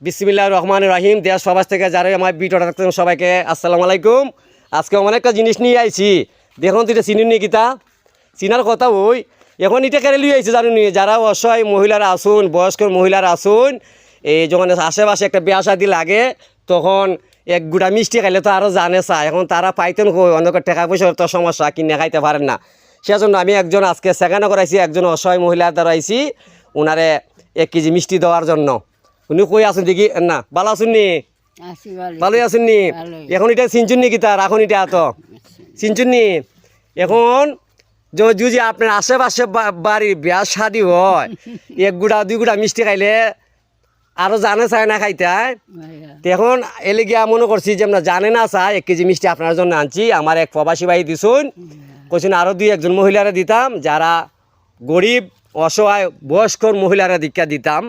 বিসমিল্লাহির রহমানির রহিম। দেশ সমাজ থেকে যারা আমার ভিডিওটা দেখতেন সবাইকে আসসালামু আলাইকুম। আজকে অনেকটা জিনিস নিয়ে আইছি, দেখুন তো এটা চিনি নি কিতা চিনার কথা ওই এখন এটা কেড়ে লিয়ে আইছে জানুন, যারা অসহায় মহিলারা আসুন, বয়স্ক মহিলারা আসুন, এই যখন আশেপাশে একটা বিয়া শাদি লাগে তখন এক গুড়া মিষ্টি খাইলে তো আরও জানে চায়, এখন তারা পাইতেন কই, অনেক টাকা পয়সার তো সমস্যা, কিনে খাইতে পারেন না। সেজন্য আমি একজন আজকে সেখানে করাইছি, একজন অসহায় মহিলার দ্বারা আইছি ওনারে 1 কেজি মিষ্টি দেওয়ার জন্য। উনি কই আসুন দেখি না, ভালো আসুন নি? ভালোই আসুন নি? এখন এটা চিনচুন নি কিতা রাখুন, এটা তো চিনচুন নি? এখন যদি আপনার আশেপাশে বাড়ির বিয়া শাদি হয়, 1 গুড়া 2 গুড়া মিষ্টি খাইলে আরও জানে চায় না খাইতে। এখন এলে গিয়া মনে করছি যে আপনার জানে না চায়, 1 কেজি মিষ্টি আপনার জন্য আনছি। আমার এক প্রবাসী ভাই দিছুন, কইছেন আরও 2-1 জন মহিলারা দিতাম, যারা গরিব অসহায় বয়স্কর মহিলারা দীক্ষা দিতাম।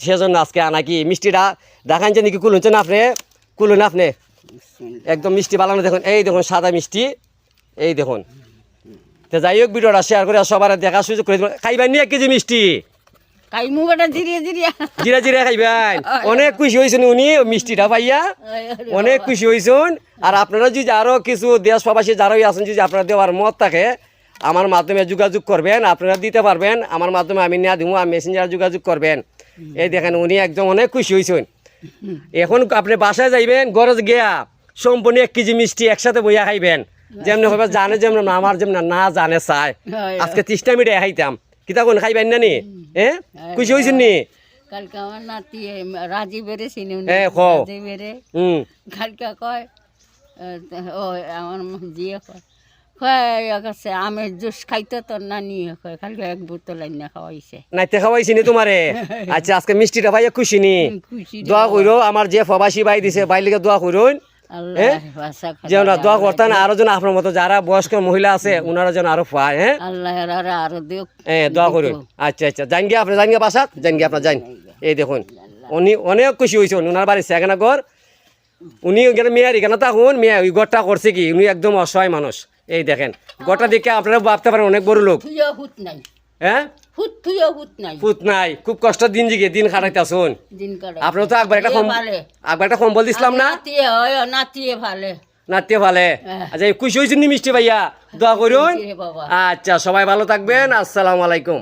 সেজন্য আজকে আনাকি মিষ্টিটা দেখানছেন নাকি, কুলুনছেন আপনি, কুলুন আপনি একদম মিষ্টি বানানো। দেখুন এই দেখুন সাদা মিষ্টি, এই দেখুন। তো যাই হোক, ভিডিওটা শেয়ার করে সবার দেখা সুযোগ করে দেবেন। খাইবেন নি 1 কেজি মিষ্টি? জিরা জিরা খাইবেন। অনেক খুশি হয়েছেন উনি মিষ্টিটা পাইয়া, অনেক খুশি হয়েছেন। আর আপনারা যদি আরও কিছু দেশ প্রবাসী যারাই আছেন, যদি আপনারা দেওয়ার মত থাকে আমার মাধ্যমে যোগাযোগ করবেন, আপনারা দিতে পারবেন। আমার মাধ্যমে আমি নিয়ে দিব, মেসেঞ্জার যোগাযোগ করবেন। এই দেখেন উনি একদম অনেক খুশি হয়েছেন। এখন আপনি বাসায় যাইবেন, গরজ গিয়া সম্পূর্ণ 1 কেজি মিষ্টি একসাথে বইয়া খাইবেন। যেমন হবে জানে, যেমন আমার যেমন না জানে চায়। আজকে 30টা মিটাই খাইতাম, কিতা কোন খাইবেন না নি? হ্যাঁ, খুশি হয়েছেন নি? কালকে আমার নাতি রাজি বেড়েছিনি, কালকে কয় ও আমার জিয়ে কয় আমের জুস খাইতে তো না নিয়ে কয়, কালকে 1 বোতল না খাওয়াইছে। নাইতে খাওয়াইছি নি তোমারে? আচ্ছা, আজকে মিষ্টিটা ভাইয়া খুশি নি? দোয়া কইরো, আমার যে প্রবাসী ভাই দিছে ভাই লিগে দোয়া কইরুন, যেন দোয়া করতেন আরো যেন আপনার মতো যারা বয়স্ক মহিলা আছে ওনারা যেন আরো পায়। হ্যাঁ, আল্লাহ আরো দিও, দোয়া করুন। আচ্ছা আচ্ছা, জান গিয়ে আপনি, জান গিয়ে বাসাত, জান গিয়ে আপনার যান। এই দেখুন উনি অনেক খুশি হয়েছেন, ওনার বাড়ি সেখানে ঘর, উনি মেয়ের এখানে তখন মেয়ে ওই ঘরটা করছে কি, উনি একদম অসহায় মানুষ। এই দেখেন ঘরটা দেখে আপনারা ভাবতে পারেন অনেক বড় লোক। হ্যাঁ, ফুট নাই, খুব কষ্ট দিন জিগে দিন খাটাইতে আসুন। আপনার তো একবার একটা কম্বল দিছিলাম না, নাতিয়ে ভালে। আচ্ছা, খুশি হয়েছেন নি মিষ্টি ভাইয়া? দোয়া করুন। আচ্ছা, সবাই ভালো থাকবেন। আসসালামু আলাইকুম।